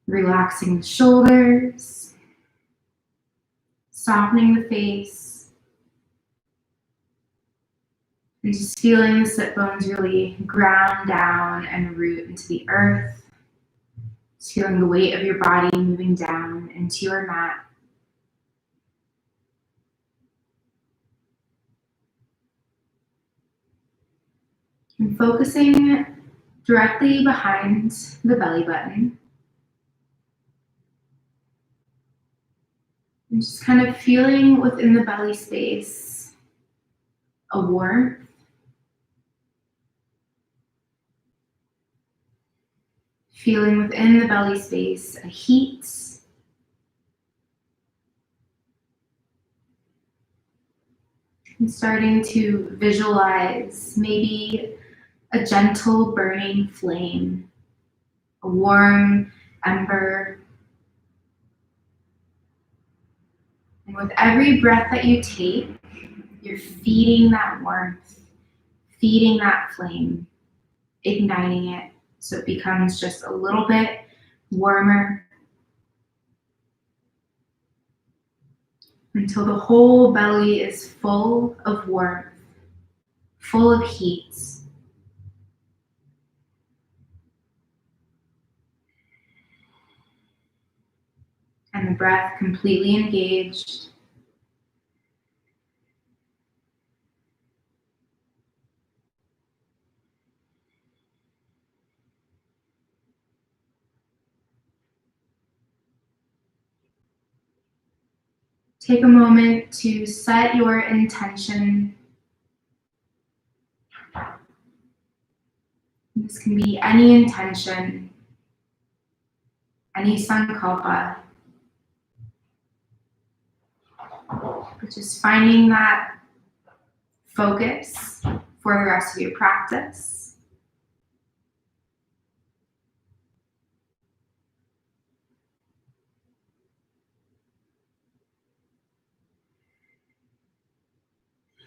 Relaxing the shoulders, softening the face, and just feeling the sit bones really ground down and root into the earth. Just feeling the weight of your body moving down into your mat. And focusing directly behind the belly button. And just kind of feeling within the belly space a warmth. Feeling within the belly space a heat. And starting to visualize maybe a gentle burning flame, a warm ember. And with every breath that you take, you're feeding that warmth, feeding that flame, igniting it so it becomes just a little bit warmer until the whole belly is full of warmth, full of heat. And the breath completely engaged. Take a moment to set your intention. This can be any intention, any sankalpa, but just finding that focus for the rest of your practice.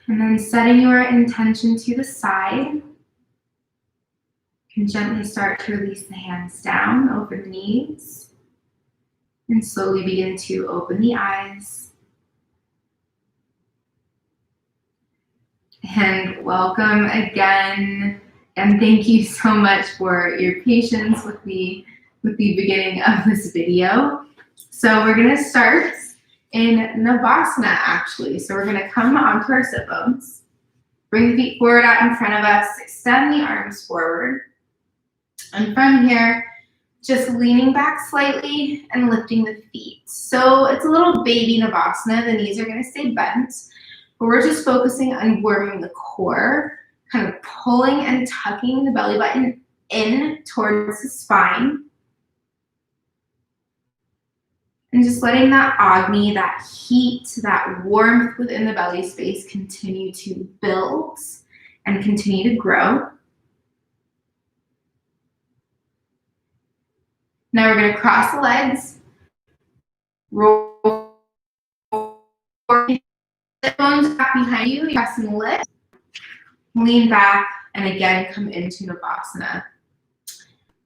And then setting your intention to the side, you can gently start to release the hands down, open the knees, and slowly begin to open the eyes. And welcome again, and thank you so much for your patience with the beginning of this video. So we're gonna start in Navasana actually. So we're gonna come onto our sit bones, bring the feet forward out in front of us, extend the arms forward. And from here, just leaning back slightly and lifting the feet. So it's a little baby Navasana. The knees are gonna stay bent, but we're just focusing on warming the core, kind of pulling and tucking the belly button in towards the spine. And just letting that Agni, that heat, that warmth within the belly space continue to build and continue to grow. Now we're going to cross the legs, roll the bones back behind you, press and lift, lean back, and again come into Navasana.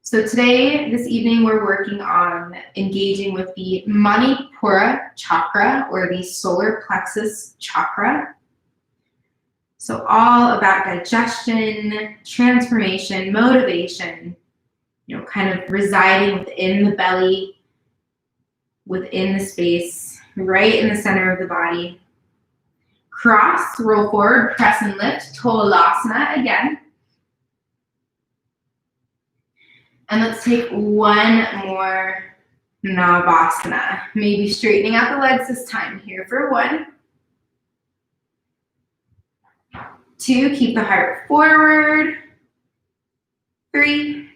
So today, this evening, we're working on engaging with the Manipura chakra, or the solar plexus chakra. So all about digestion, transformation, motivation, kind of residing within the belly, within the space, right in the center of the body. Cross, roll forward, press and lift, Tolasana again. And let's take one more Navasana. Maybe straightening out the legs this time. Here for 1, 2, keep the heart forward. 3,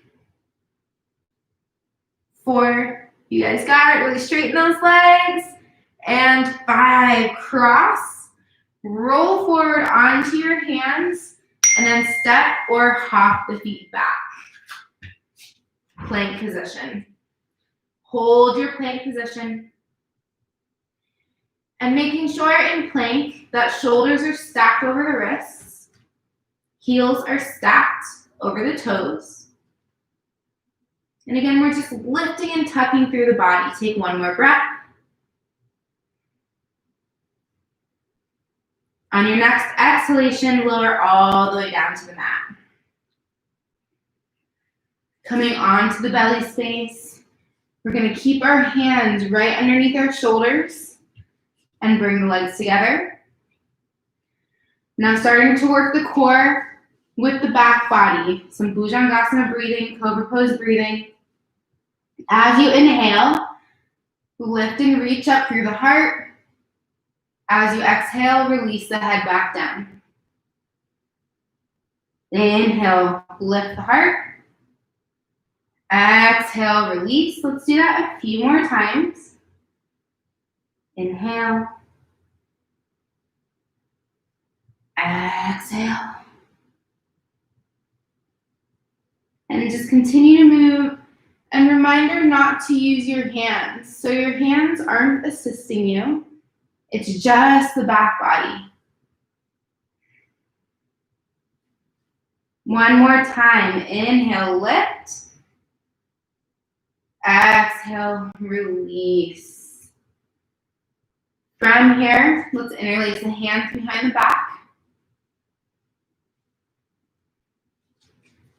4, you guys got it. Really straighten those legs. And 5, cross, roll forward onto your hands, and then step or hop the feet back. Plank position. Hold your plank position. And making sure in plank that shoulders are stacked over the wrists, heels are stacked over the toes, And again, we're just lifting and tucking through the body. Take one more breath. On your next exhalation, lower all the way down to the mat. Coming onto the belly space, we're going to keep our hands right underneath our shoulders and bring the legs together. Now starting to work the core with the back body. Some Bhujangasana breathing, Cobra Pose breathing. As you inhale, lift and reach up through the heart. As you exhale, release the head back down. Inhale, lift the heart. Exhale, release. Let's do that a few more times. Inhale. Exhale. And just continue to move. And reminder not to use your hands. So your hands aren't assisting you. It's just the back body. One more time. Inhale, lift. Exhale, release. From here, let's interlace the hands behind the back.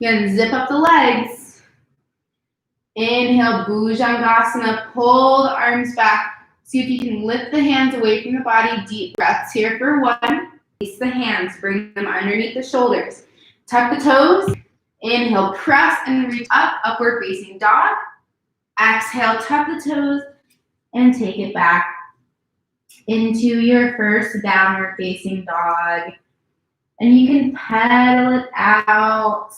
Again, zip up the legs. Inhale, Bhujangasana. Pull the arms back. See if you can lift the hands away from the body. Deep breaths here for one. Release the hands. Bring them underneath the shoulders. Tuck the toes. Inhale, press and reach up. Upward facing dog. Exhale, tuck the toes and take it back into your first downward facing dog. And you can pedal it out.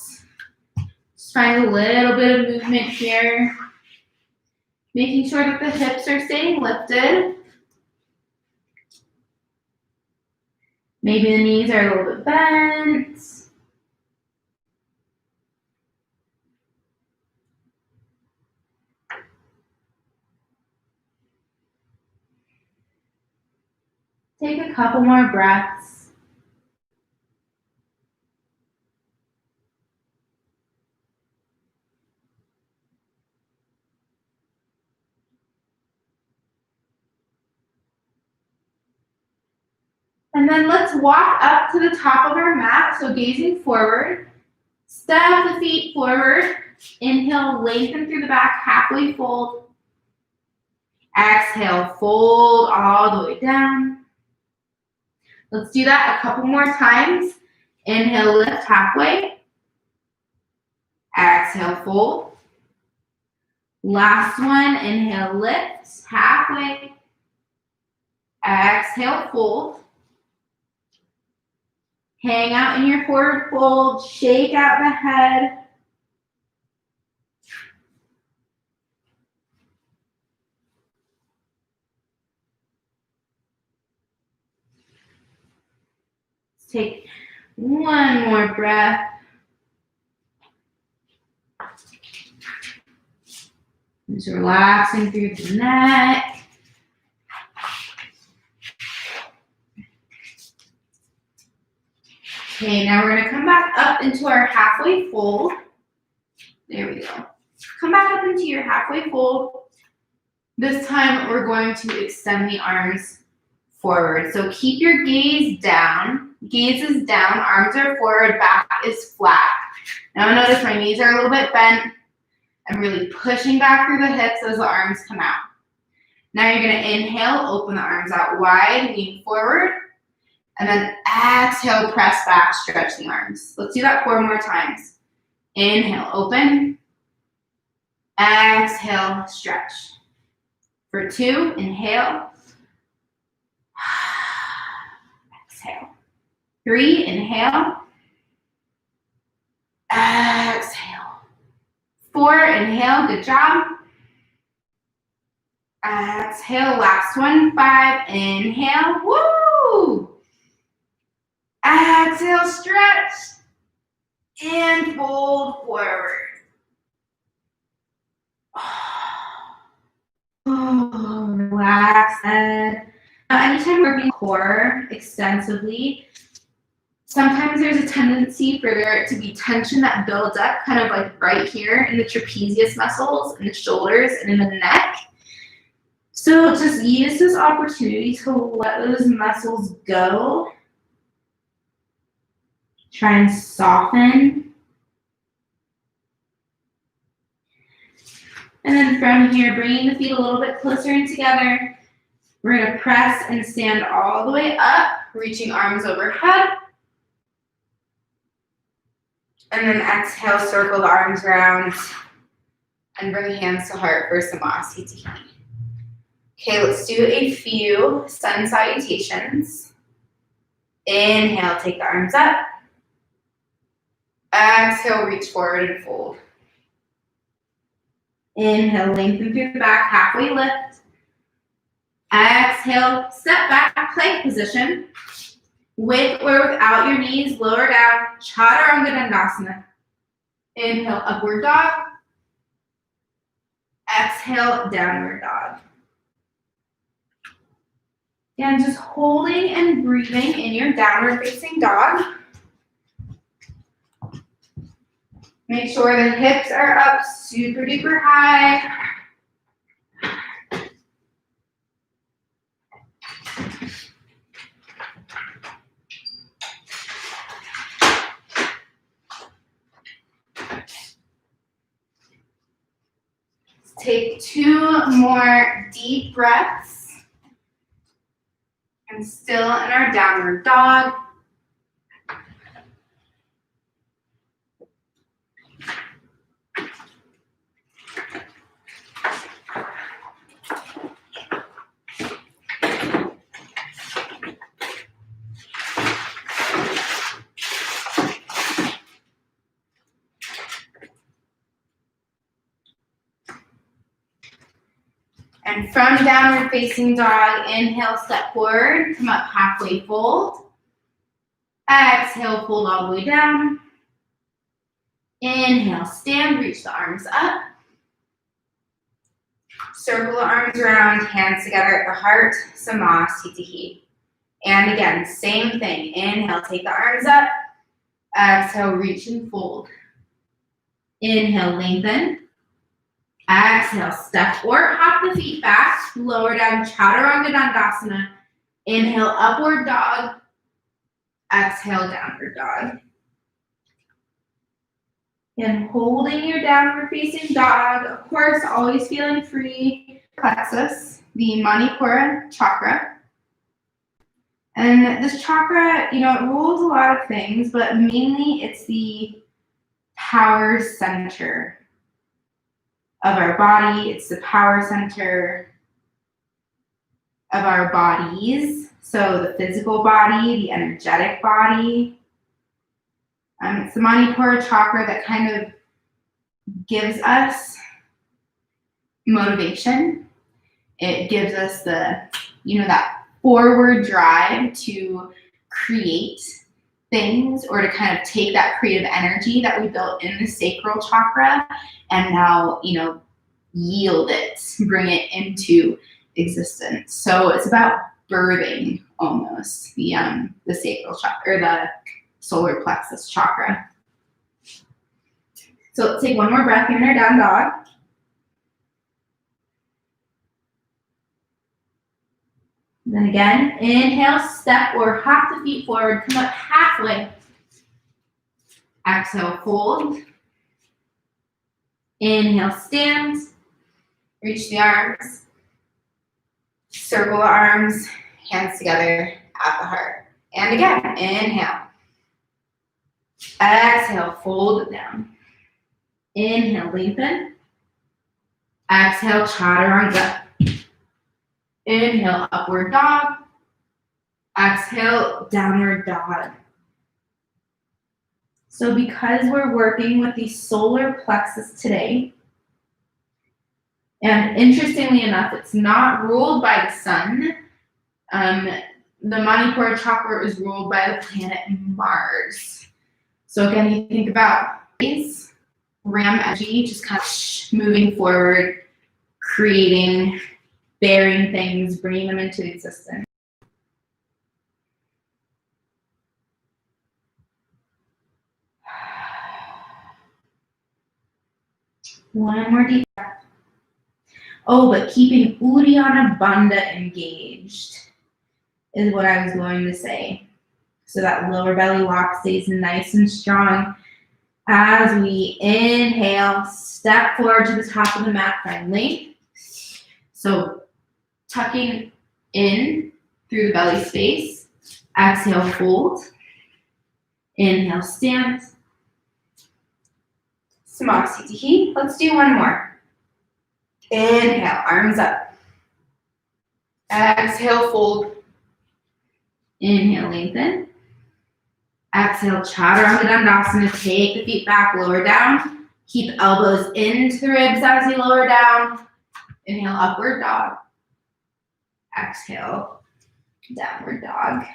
Just find a little bit of movement here. Making sure that the hips are staying lifted. Maybe the knees are a little bit bent. Take a couple more breaths. And then let's walk up to the top of our mat, so gazing forward. Step the feet forward. Inhale, lengthen through the back, halfway fold. Exhale, fold all the way down. Let's do that a couple more times. Inhale, lift halfway. Exhale, fold. Last one, inhale, lift halfway. Exhale, fold. Hang out in your forward fold, shake out the head. Let's take one more breath. Just relaxing through the neck. Okay, now we're gonna come back up into our halfway fold. There we go. Come back up into your halfway fold. This time we're going to extend the arms forward. So keep your gaze down. Gaze is down, arms are forward, back is flat. Now notice my knees are a little bit bent. I'm really pushing back through the hips as the arms come out. Now you're gonna inhale, open the arms out wide, lean forward. And then exhale, press back, stretch the arms. Let's do that 4 more times. Inhale, open. Exhale, stretch. For 2, inhale. Exhale. 3, inhale. Exhale. 4, inhale, good job. Exhale, last one, 5, inhale, woo! Exhale, stretch, and fold forward. Oh, relax head. Anytime we're working core extensively, Sometimes there's a tendency for there to be tension that builds up kind of like right here in the trapezius muscles, in the shoulders, and in the neck. So just use this opportunity to let those muscles go. Try and soften. And then from here, bringing the feet a little bit closer in together. We're going to press and stand all the way up, reaching arms overhead. And then exhale, circle the arms around and bring hands to heart for Samasthiti. Okay, let's do a few sun salutations. Inhale, take the arms up. Exhale, reach forward and fold. Inhale, lengthen through the back, halfway lift. Exhale, step back, plank position. With or without your knees, lower down, Chaturanga Dandasana. Inhale, upward dog. Exhale, downward dog. Again, just holding and breathing in your downward facing dog. Make sure the hips are up super duper high. Take 2 more deep breaths. And still in our downward dog. And from downward facing dog, inhale, step forward, come up halfway, fold. Exhale, fold all the way down. Inhale, stand, reach the arms up. Circle the arms around, hands together at the heart, Samasthiti. And again, same thing. Inhale, take the arms up. Exhale, reach and fold. Inhale, lengthen. Exhale, step or hop the feet back, lower down, Chaturanga Dandasana. Inhale, upward dog. Exhale, downward dog. And holding your downward facing dog, of course, always feeling free. Plexus, the Manipura chakra. And this chakra, it rules a lot of things, but mainly it's the power center of our body. It's the power center of our bodies. So the physical body, the energetic body. It's the Manipura chakra that kind of gives us motivation. It gives us that forward drive to create things or to kind of take that creative energy that we built in the sacral chakra and now, yield it, bring it into existence. So it's about birthing almost the sacral chakra or the solar plexus chakra. So let's take one more breath here in our down dog. Then again, inhale, step or hop the feet forward, come up halfway. Exhale, fold. Inhale, stand. Reach the arms. Circle the arms, hands together at the heart. And again, inhale. Exhale, fold it down. Inhale, lengthen. Exhale, Chaturanga. Inhale, upward dog. Exhale, downward dog. So because we're working with the solar plexus today, and interestingly enough, it's not ruled by the sun. The Manipura chakra is ruled by the planet Mars. So again, you think about these ram energy, just kind of moving forward, creating, bearing things, bringing them into existence. One more deep breath. Oh, but keeping Uddiyana Bandha engaged is what I was going to say. So that lower belly walk stays nice and strong. As we inhale, step forward to the top of the mat, find length. So tucking in through the belly space. Exhale, fold. Inhale, stand. Samasthiti. Let's do one more. Inhale, arms up. Exhale, fold. Inhale, lengthen. Exhale, Chaturanga Dandasana. Take the feet back, lower down. Keep elbows into the ribs as you lower down. Inhale, upward dog. Exhale, downward dog.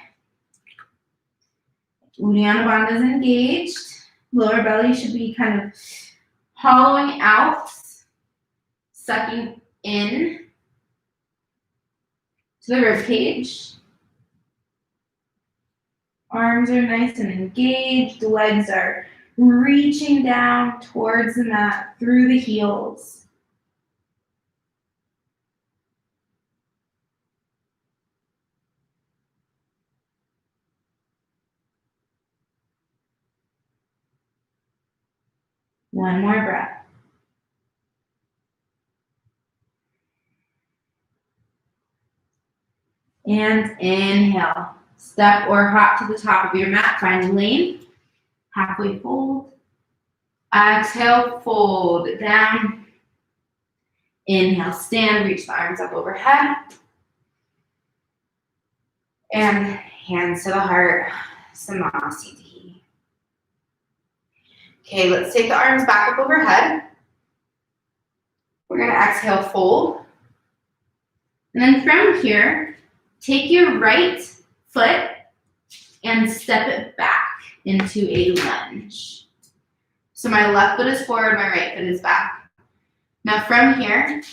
Uddiyana Bandha is engaged. Lower belly should be kind of hollowing out, sucking in to the rib cage. Arms are nice and engaged. Legs are reaching down towards the mat through the heels. One more breath. And inhale. Step or hop to the top of your mat. Find length. Halfway fold. Exhale, fold down. Inhale, stand. Reach the arms up overhead. And hands to the heart. Samasthiti. Okay, let's take the arms back up overhead. We're going to exhale, fold. And then from here, take your right foot and step it back into a lunge. So my left foot is forward, my right foot is back. Now from here,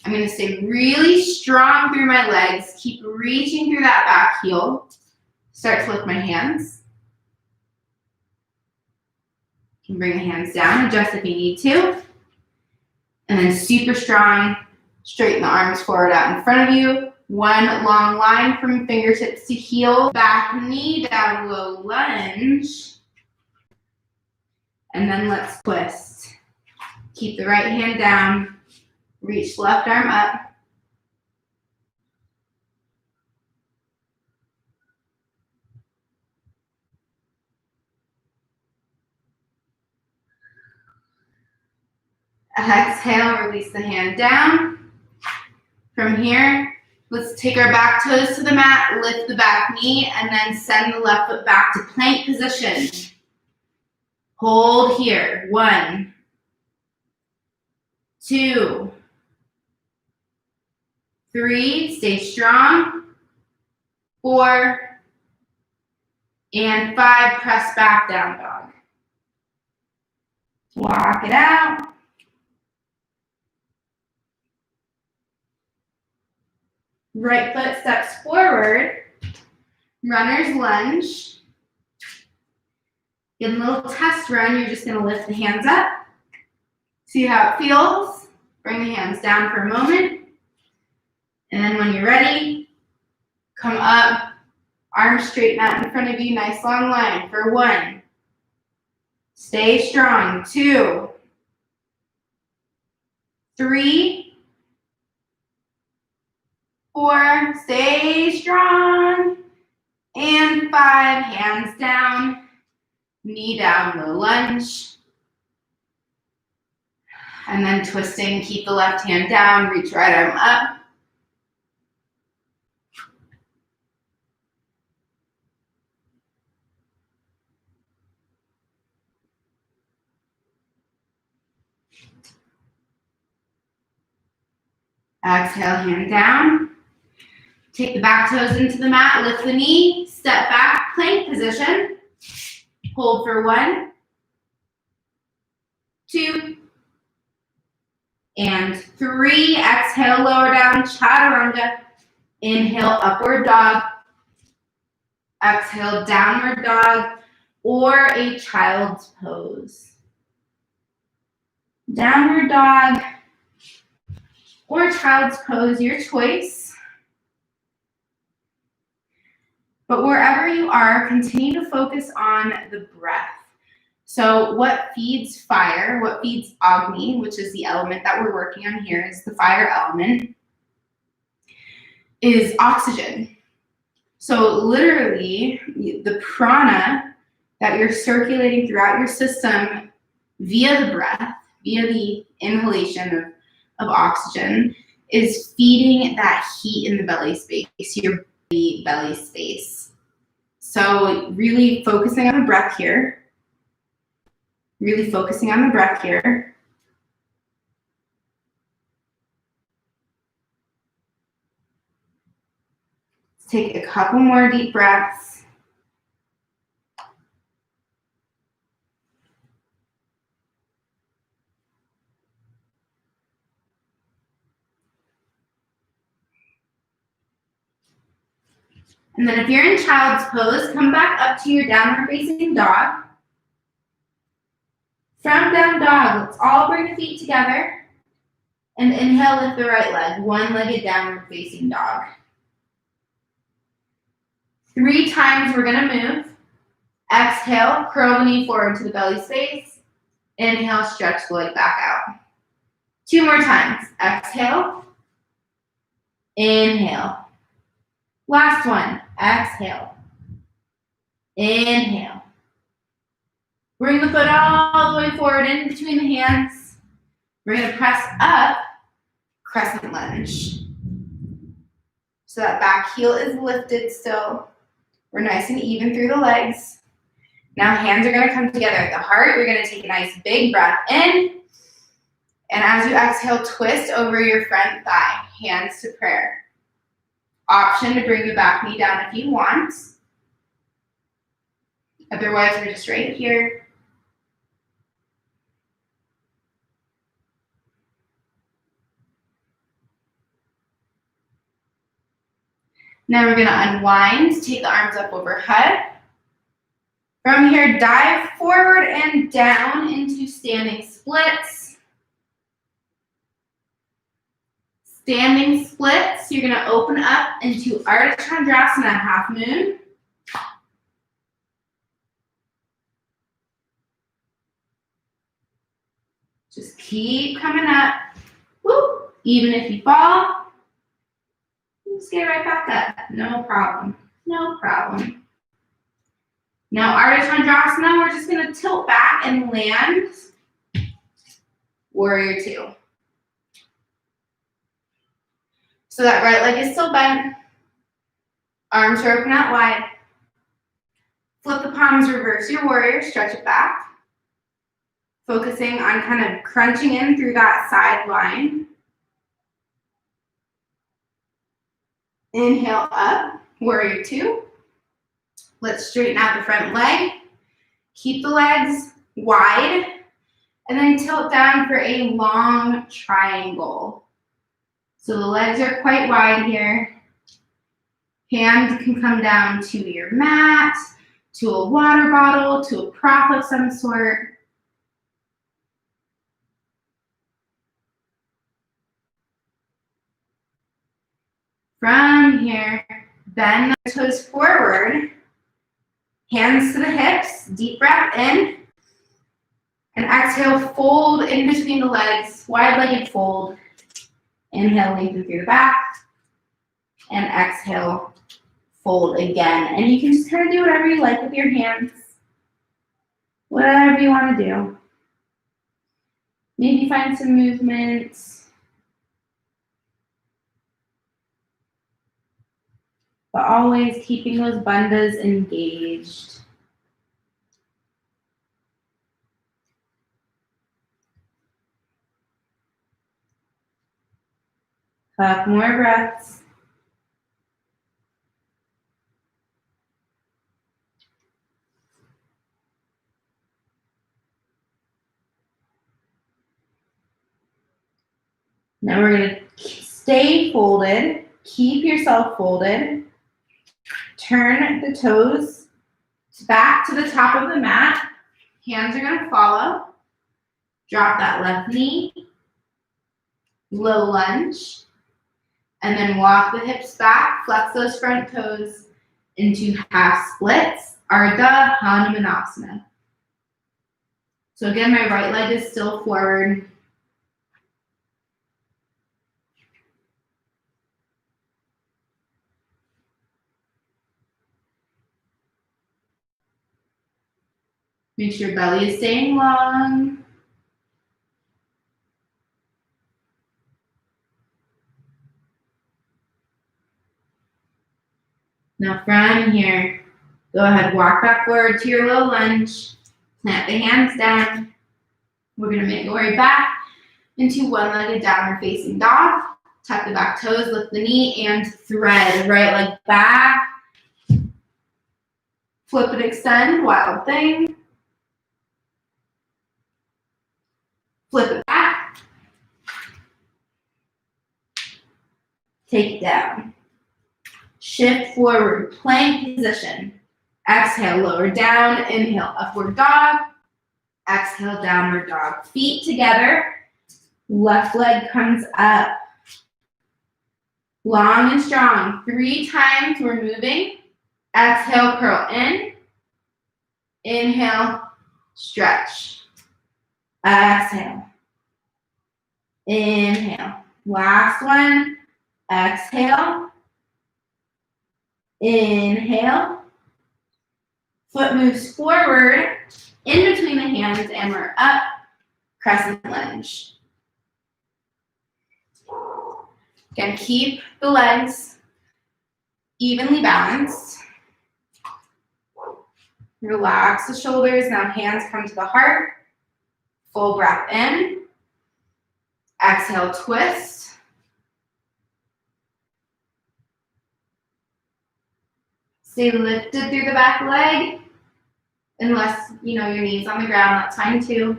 I'm going to stay really strong through my legs. Keep reaching through that back heel. Start to lift my hands. You can bring the hands down, adjust if you need to. And then super strong, straighten the arms forward out in front of you. One long line from fingertips to heel. Back knee down, low lunge. And then let's twist. Keep the right hand down. Reach left arm up. Exhale, release the hand down. From here, let's take our back toes to the mat, lift the back knee, and then send the left foot back to plank position. Hold here. 1, 2, 3. Stay strong. 4, and 5. Press back, down dog. Walk it out. Right foot steps forward. Runner's lunge. In a little test run, you're just going to lift the hands up. See how it feels. Bring the hands down for a moment. And then when you're ready, come up. Arms straighten out in front of you. Nice long line for 1. Stay strong. 2, 3, 4. Stay strong. And 5. Hands down. Knee down, low lunge. And then twisting, keep the left hand down, reach right arm up. Exhale, hand down. Take the back toes into the mat, lift the knee, step back, plank position. Hold for 1, 2, and 3. Exhale, lower down, chaturanga. Inhale, upward dog. Exhale, downward dog or a child's pose. downward dog, or child's pose, your choice. But wherever you are, continue to focus on the breath. So what feeds fire, what feeds Agni, which is the element that we're working on here, is the fire element, is oxygen. So literally, the prana that you're circulating throughout your system via the breath, via the inhalation of oxygen, is feeding that heat in the belly space, your belly space. So really focusing on the breath here. Really focusing on the breath here. Let's take a couple more deep breaths. And then if you're in child's pose, come back up to your downward facing dog. From down dog, let's all bring the feet together. And inhale, lift the right leg, one-legged downward facing dog. 3 times we're gonna move. Exhale, curl the knee forward to the belly space. Inhale, stretch the leg back out. 2 more times. Exhale, inhale. Last one, exhale, inhale. Bring the foot all the way forward in between the hands. We're gonna press up, crescent lunge. So that back heel is lifted still. We're nice and even through the legs. Now hands are gonna come together at the heart. You're gonna take a nice big breath in. And as you exhale, twist over your front thigh, hands to prayer. Option to bring the back knee down if you want. Otherwise, we're just right here. Now we're gonna unwind, take the arms up overhead. From here, dive forward and down into standing splits. Standing splits, you're gonna open up into Ardha Chandrasana, half moon. Just keep coming up. Woo. Even if you fall, just get right back up. No problem. No problem. Now, Ardha Chandrasana, we're just gonna tilt back and land. Warrior 2. So that right leg is still bent. Arms are open out wide. Flip the palms, reverse your warrior, stretch it back. Focusing on kind of crunching in through that side line. Inhale up, warrior 2. Let's straighten out the front leg. Keep the legs wide. And then tilt down for a long triangle. So the legs are quite wide here. Hands can come down to your mat, to a water bottle, to a prop of some sort. From here, bend the toes forward. Hands to the hips, deep breath in. And exhale, fold in between the legs, wide-legged fold. Inhale, lengthen through the back. And exhale, fold again. And you can just kind of do whatever you like with your hands. Whatever you want to do. Maybe find some movements. But always keeping those bandhas engaged. Couple more breaths. Now we're going to stay folded. Keep yourself folded. Turn the toes back to the top of the mat. Hands are going to follow. Drop that left knee, low lunge, and then walk the hips back, flex those front toes into half splits, Ardha Hanumanasana. So again, my right leg is still forward. Make sure belly is staying long. Now from here, go ahead, walk back forward to your low lunge. Plant the hands down. We're gonna make our way back into one-legged downward facing dog. Tuck the back toes, lift the knee, and thread. Right leg back. Flip and extend, wild thing. Flip it back. Take it down. Shift forward, plank position. Exhale, lower down. Inhale, upward dog. Exhale, downward dog. Feet together. Left leg comes up. Long and strong. 3 times we're moving. Exhale, curl in. Inhale, stretch. Exhale. Inhale. Last one. Exhale. Inhale. Foot moves forward in between the hands and we're up. Crescent lunge. Again, keep the legs evenly balanced. Relax the shoulders. Now hands come to the heart. Full breath in. Exhale, twist. Stay lifted through the back leg. Unless, your knee's on the ground, that's fine too.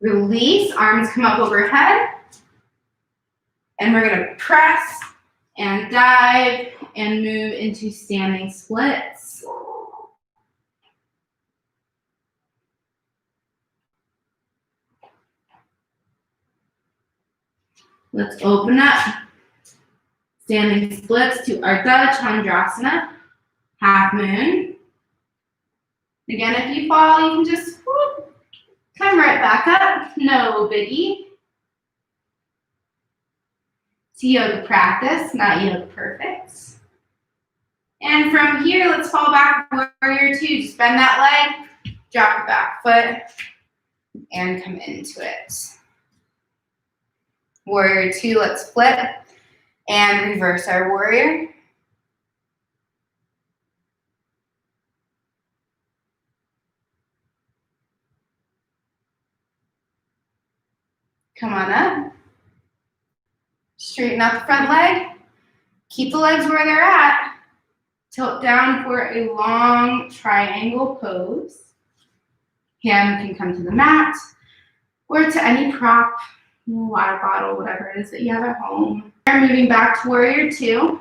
Release, arms come up overhead. And we're gonna press and dive and move into standing splits. Let's open up. Standing splits to Ardha Chandrasana, half moon. Again, if you fall, you can just come right back up, no biggie. It's yoga practice, not yoga perfect. And from here, let's fall back, warrior 2. Just bend that leg, drop the back foot, and come into it. Warrior 2, let's flip and reverse our warrior. Come on up. Straighten out the front leg. Keep the legs where they're at. Tilt down for a long triangle pose. Hand can come to the mat or to any prop, water bottle, whatever it is that you have at home. We're moving back to warrior 2.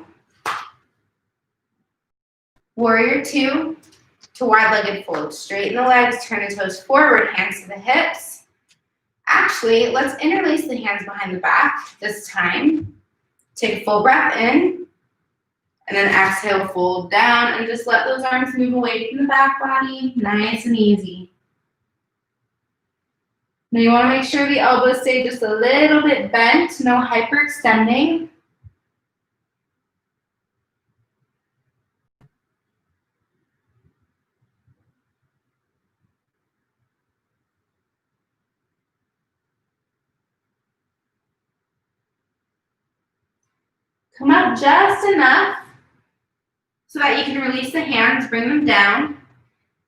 Warrior 2 to wide-legged fold. Straighten the legs, turn the toes forward, hands to the hips. Actually, let's interlace the hands behind the back this time. Take a full breath in, and then exhale, fold down, and just let those arms move away from the back body, nice and easy. Now you want to make sure the elbows stay just a little bit bent, no hyperextending. Come up just enough so that you can release the hands, bring them down.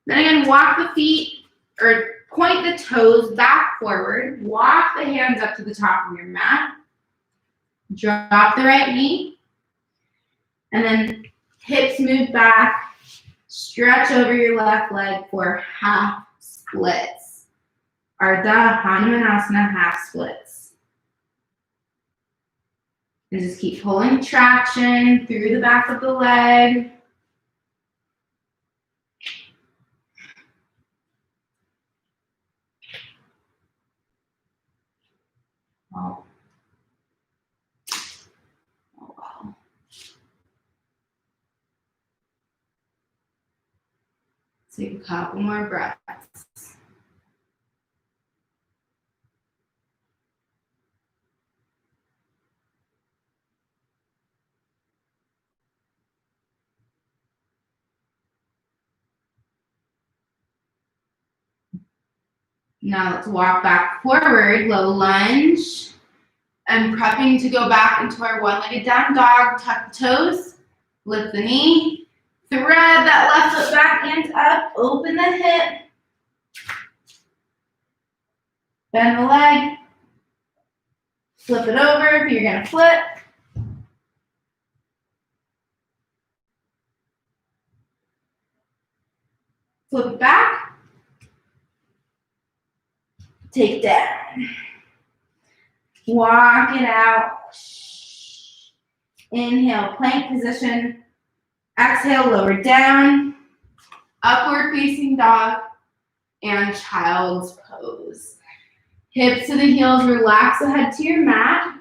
Then again, walk the feet or point the toes back forward. Walk the hands up to the top of your mat. Drop the right knee. And then hips move back. Stretch over your left leg for half splits. Ardha Hanumanasana half splits. And just keep pulling traction through the back of the leg. Take a couple more breaths. Now let's walk back forward, low lunge. I'm prepping to go back into our one-legged down dog. Tuck the toes, lift the knee, thread that left foot back and up, open the hip, bend the leg, flip it over if you're gonna flip. Flip it back, take it down. Walk it out. Inhale, plank position. Exhale, lower down. Upward facing dog and child's pose. Hips to the heels, relax the head to your mat.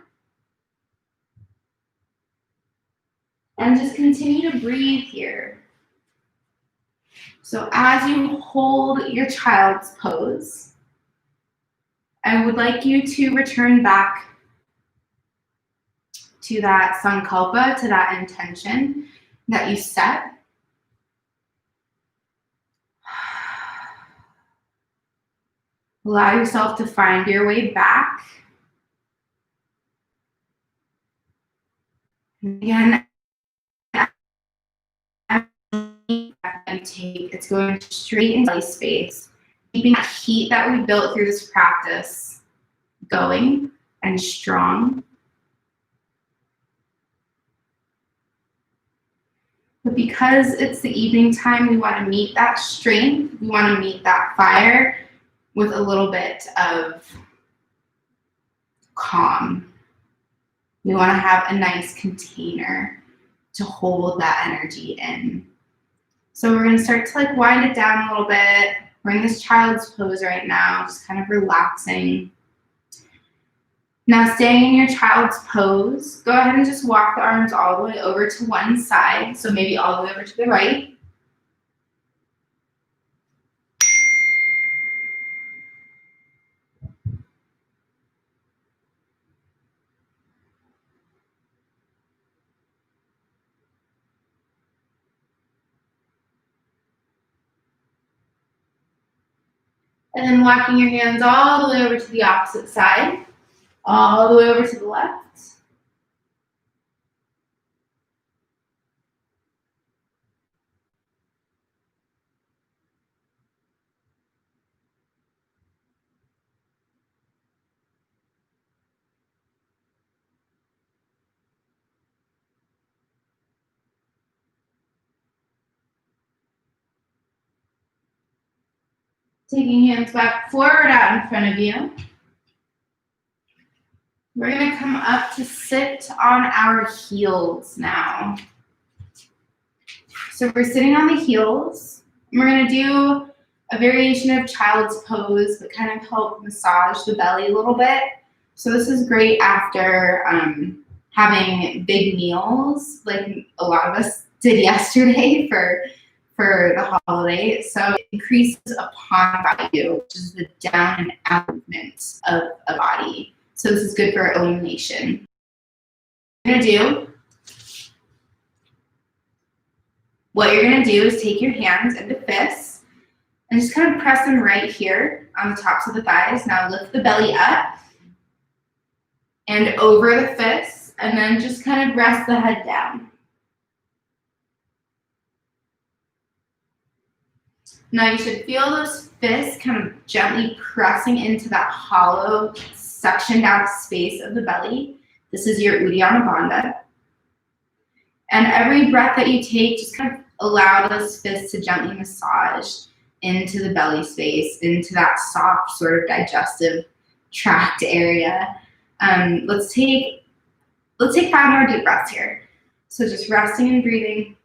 And just continue to breathe here. So as you hold your child's pose, I would like you to return back to that sankalpa, to that intention that you set. Allow yourself to find your way back. Again, every breath you take, it's going straight into space, keeping the heat that we built through this practice going and strong. But because it's the evening time, we want to meet that strength, we want to meet that fire with a little bit of calm. We want to have a nice container to hold that energy in. So we're going to start to like wind it down a little bit. We're in this child's pose right now, just kind of relaxing. Now staying in your child's pose, go ahead and just walk the arms all the way over to one side. So maybe all the way over to the right. And then walking your hands all the way over to the opposite side, all the way over to the left. Taking hands back forward out in front of you. We're going to come up to sit on our heels now. So we're sitting on the heels. And we're going to do a variation of child's pose that kind of help massage the belly a little bit. So this is great after having big meals, like a lot of us did yesterday for the holiday. So it increases upon value, which is the down and out movement of a body. So this is good for elimination. What you're gonna do is take your hands into fists and just kind of press them right here on the tops of the thighs. Now lift the belly up and over the fists, and then just kind of rest the head down. Now you should feel those fists kind of gently pressing into that hollow, suctioned out space of the belly. This is your Uddiyana Bandha. And every breath that you take, just kind of allow those fists to gently massage into the belly space, into that soft sort of digestive tract area. Let's take 5 more deep breaths here. So just resting and breathing.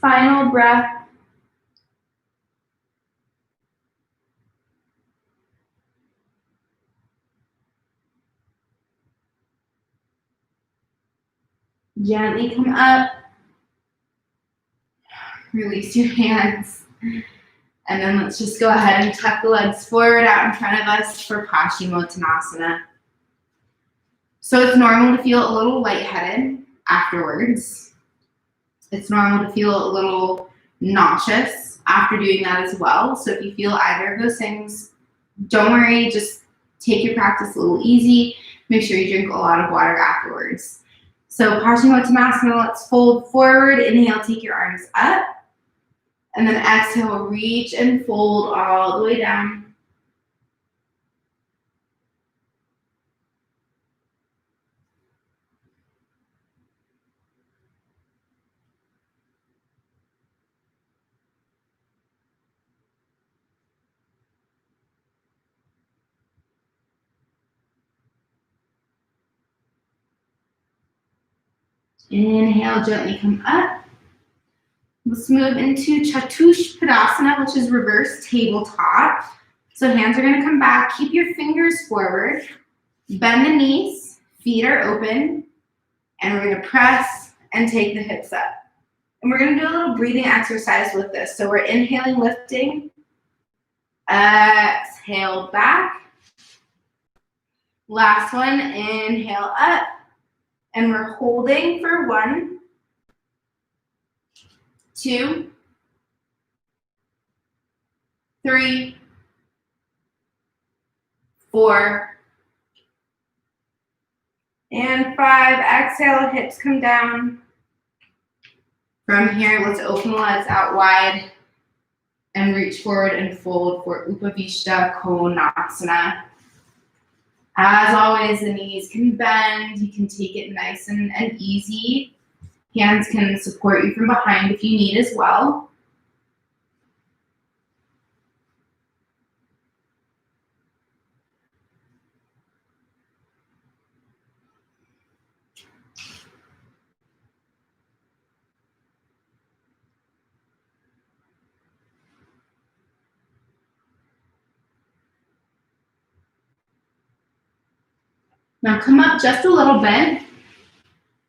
final breath. Gently come up. Release your hands. And then let's just go ahead and tuck the legs forward out in front of us for Paschimottanasana. So it's normal to feel a little lightheaded afterwards. It's normal to feel a little nauseous after doing that as well. So if you feel either of those things, don't worry, just take your practice a little easy. Make sure you drink a lot of water afterwards. So Paschimottanasana, let's fold forward. Inhale, take your arms up. And then exhale, reach and fold all the way down. Inhale, gently come up. Let's move into Chatushpadasana, which is reverse tabletop. So hands are going to come back. Keep your fingers forward. Bend the knees. Feet are open. And we're going to press and take the hips up. And we're going to do a little breathing exercise with this. So we're inhaling, lifting. Exhale back. Last one, inhale up. And we're holding for 1, 2, 3, 4, and 5. Exhale, hips come down. From here, let's open the legs out wide and reach forward and fold for Upavishta Konasana. As always, the knees can bend. You can take it nice and easy. Hands can support you from behind if you need as well. Now come up just a little bit.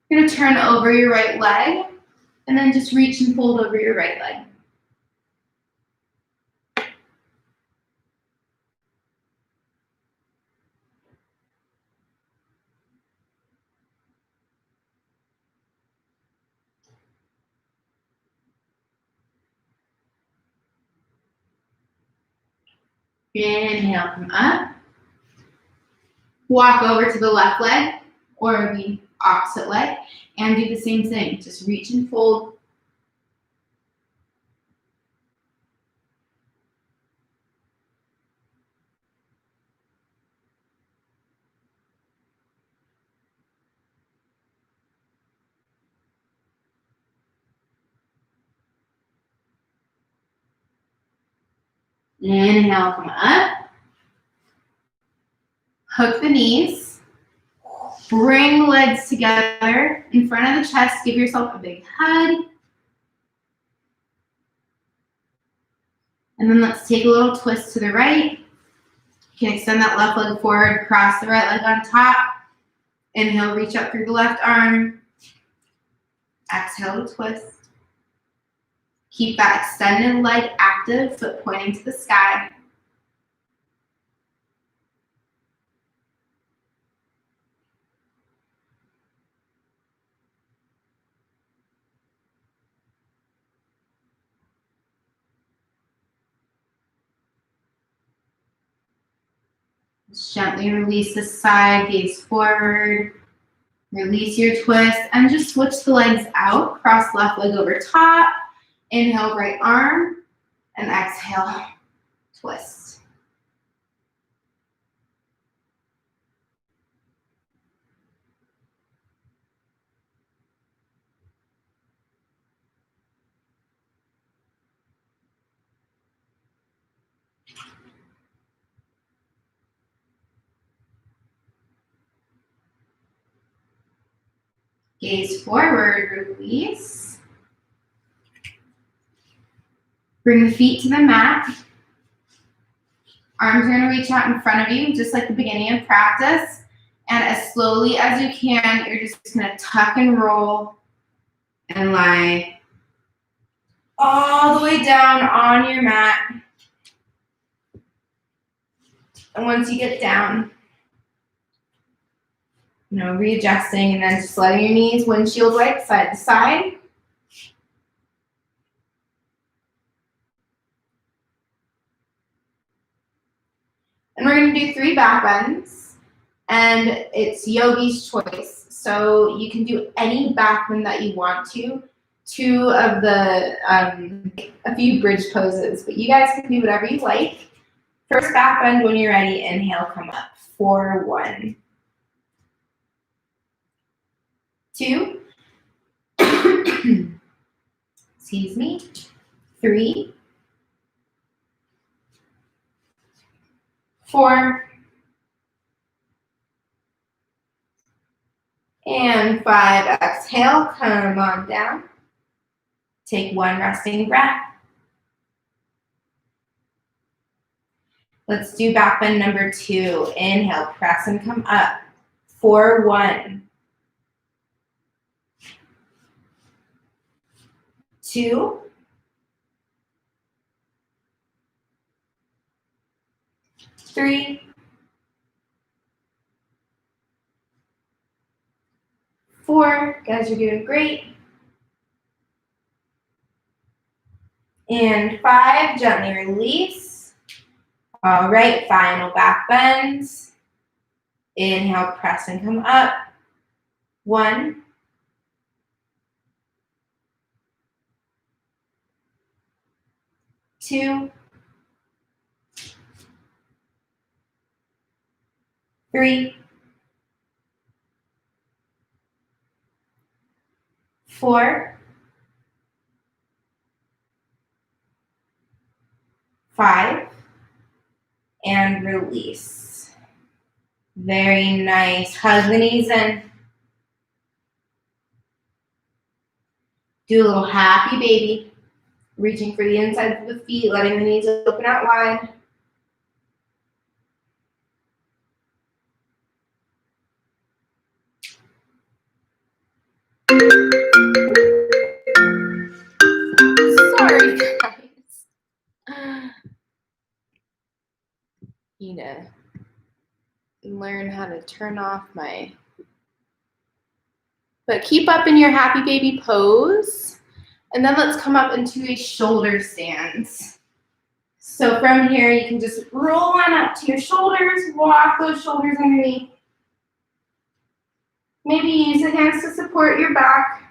You're going to turn over your right leg and then just reach and fold over your right leg. Inhale, come up. Walk over to the left leg or the opposite leg and do the same thing. Just reach and fold. Inhale, come up. Hook the knees. Bring the legs together in front of the chest. Give yourself a big hug. And then let's take a little twist to the right. You can extend that left leg forward, cross the right leg on top. Inhale, reach up through the left arm. Exhale to twist. Keep that extended leg active, foot pointing to the sky. Just gently release the side, gaze forward. Release your twist and just switch the legs out. Cross left leg over top. Inhale, right arm. And exhale, twist. Gaze forward, release. Bring the feet to the mat. Arms are going to reach out in front of you, just like the beginning of practice. And as slowly as you can, you're just going to tuck and roll and lie all the way down on your mat. And once you get down, readjusting and then just letting your knees windshield wipe side to side. And we're going to do 3 back bends, and it's yogi's choice. So you can do any back bend that you want to. 2 of the, a few bridge poses, but you guys can do whatever you like. First back bend when you're ready, inhale, come up. 4, 1, 2, excuse me, 3, 4, and 5. Exhale, come on down. Take 1 resting breath. Let's do back bend number 2. Inhale, press and come up. 4, 1, 2, 3, 4. Guys, you're doing great. And 5, gently release. All right, final back bends. Inhale, press and come up. 1, 2, 3, 4, 5, and release. Very nice. Hug the knees in. Do a little happy baby. Reaching for the insides of the feet, letting the knees open out wide. Sorry, guys. Need to learn how to turn off my... But keep up in your happy baby pose. And then let's come up into a shoulder stance. So from here, you can just roll on up to your shoulders, walk those shoulders underneath. Maybe use the hands to support your back,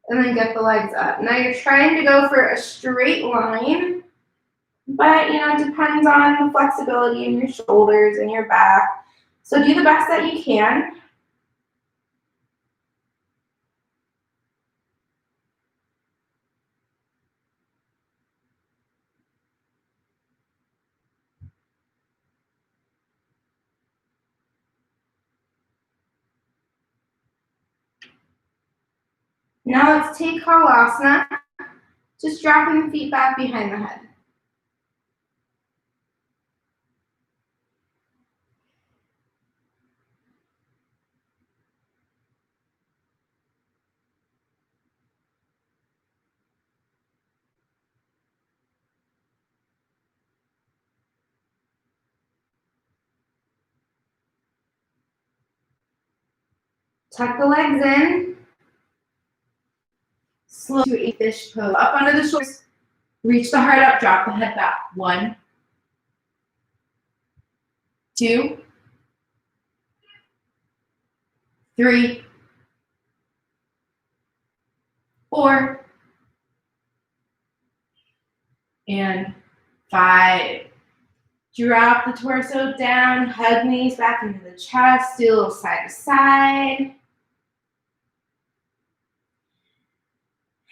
and then get the legs up. Now you're trying to go for a straight line, but it depends on the flexibility in your shoulders and your back. So do the best that you can. Now let's take Halasana, just dropping the feet back behind the head. Tuck the legs in. Slow to a fish pose. Up under the shoulders. Reach the heart up, drop the head back. 1, 2, 3, 4, and 5. Drop the torso down, hug knees back into the chest, do a little side to side.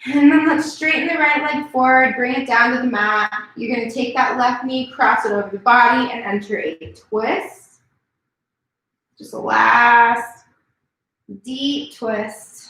And then let's straighten the right leg forward, bring it down to the mat. You're going to take that left knee, cross it over the body, and enter a twist. Just a last deep twist.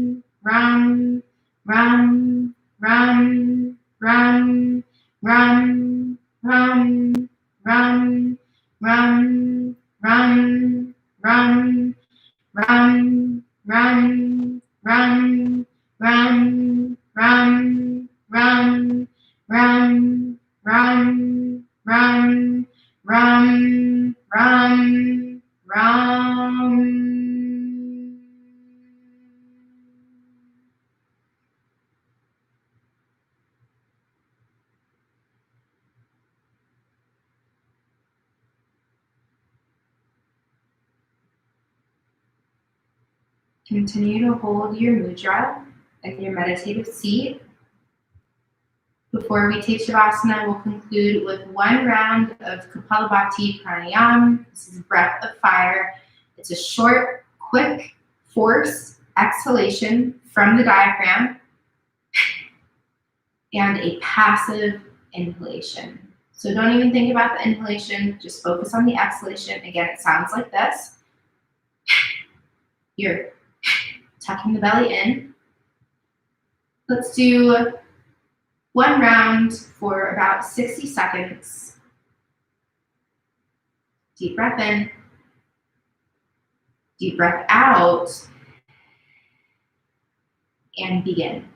Rum, rum, rum, rum, rum, rum, rum, rum, rum, rum, rum, rum, rum. Continue to hold your mudra in your meditative seat. Before we take Shavasana, we'll conclude with one round of Kapalabhati Pranayama. This is breath of fire. It's a short, quick, forced exhalation from the diaphragm and a passive inhalation. So don't even think about the inhalation, just focus on the exhalation. Again, it sounds like this. You're tucking the belly in. Let's do one round for about 60 seconds. Deep breath in, deep breath out, and begin.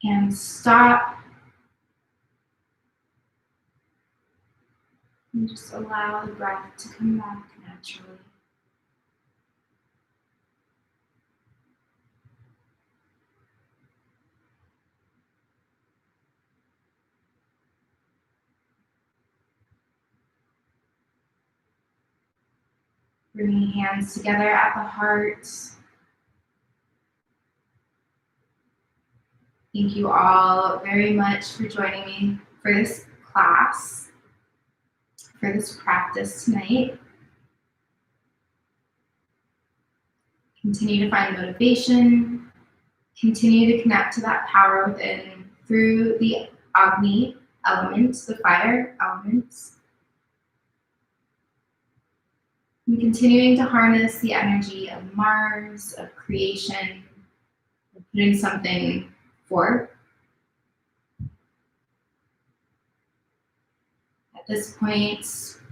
And stop. And just allow the breath to come back naturally. Bringing hands together at the heart. Thank you all very much for joining me for this class, for this practice tonight. Continue to find motivation. Continue to connect to that power within through the Agni elements, the fire elements. And continuing to harness the energy of Mars, of creation, of putting something forth. At this point,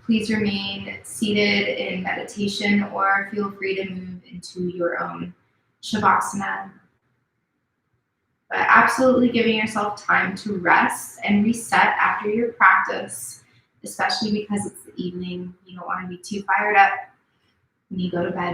please remain seated in meditation or feel free to move into your own Shavasana. But absolutely giving yourself time to rest and reset after your practice, especially because it's the evening. You don't want to be too fired up when you go to bed.